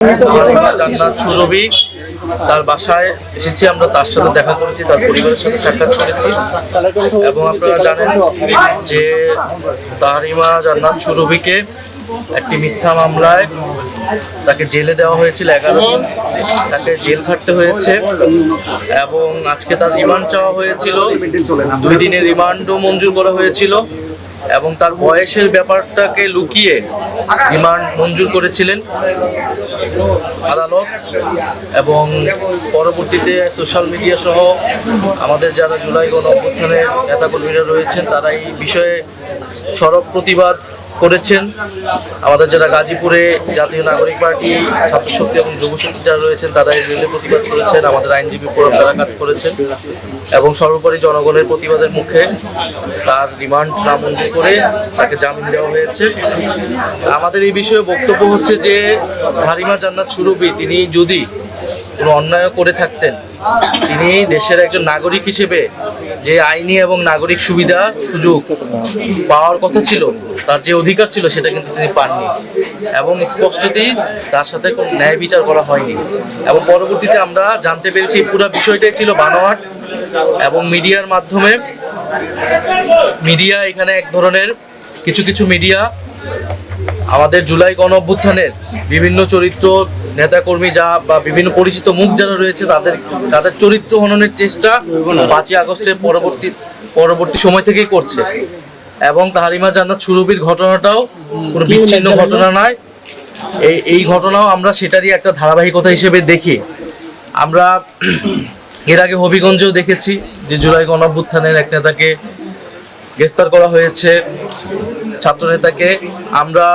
জান্নাত সুরভি তার বাসায় এসেছি, আমরা তার সাথে দেখা করেছি, তার পরিবারের সাথে সাক্ষাৎ করেছি এবং আপনারা জানেন যে তাহরিমা জান্নাত সুরভিকে একটি মিথ্যা মামলায় তাকে জেলে দেওয়া হয়েছিল 11 দিন, তাকে জেল খাটতে হয়েছে এবং আজকে তার রিমান্ড চাওয়া হয়েছিল, 2 দিনের রিমান্ডও মঞ্জুর করা হয়েছিল এবং তার বয়সের ব্যাপারটাকে লুকিয়ে রিমান্ড মঞ্জুর করেছিলেন আদালত এবং পরবর্তীতে সোশ্যাল মিডিয়া সহ আমাদের যারা জুলাই গণঅভ্যুত্থানের নেতাকর্মীরা রয়েছেন তারা এই বিষয়ে সরব প্রতিবাদ করেছেন। আমাদের যারা গাজীপুরে জাতীয় নাগরিক পার্টি, ছাত্রশক্তি এবং যুবশক্তি যারা রয়েছেন তারা এই রেলে প্রতিবাদ করেছেন, আমাদের আইনজীবী ফোরাম তারা কাজ করেছেন এবং সর্বোপরি জনগণের প্রতিবাদের মুখে তার রিমান্ড নামঞ্জুর করে তাকে জামিন দেওয়া হয়েছে। আমাদের এই বিষয়ে বক্তব্য হচ্ছে যে তাহরিমা জান্নাত সুরভি তিনি যদি কোনো অন্যায় করে থাকতেন, তিনি দেশের একজন নাগরিক হিসেবে যে আইনি এবং নাগরিক সুবিধা সুযোগ পাওয়ার কথা ছিল, তার যে অধিকার ছিল সেটা কিন্তু তিনি পাননি এবং স্পষ্টতই তার সাথে কোনো ন্যায় বিচার করা হয়নি এবং পরবর্তীতে আমরা জানতে পেরেছি এই পুরো বিষয়টাই ছিল বানোয়াট এবং মিডিয়ার মাধ্যমে এখানে এক ধরনের কিছু মিডিয়া আমাদের জুলাই গণঅভ্যুত্থানের বিভিন্ন চরিত্র নেতাকর্মী যা বা বিভিন্ন পরিচিত মুখ যারা রয়েছে তাদের চরিত্র হননের চেষ্টা 5ই আগস্টের পরবর্তী সময় থেকেই করছে এবং তাহরিমা জান্নাত সুরভির ঘটনাটাও কোনো বিচ্ছিন্ন ঘটনা নয়। এই ঘটনাও আমরা সেটারই একটা ধারাবাহিকতা হিসেবে দেখি। আমরা এর আগে হবিগঞ্জেও দেখেছি যে জুলাই গণঅভ্যুত্থানের এক নেতাকে গ্রেফতার করা হয়েছে, ছাত্র নেতাকে। আমরা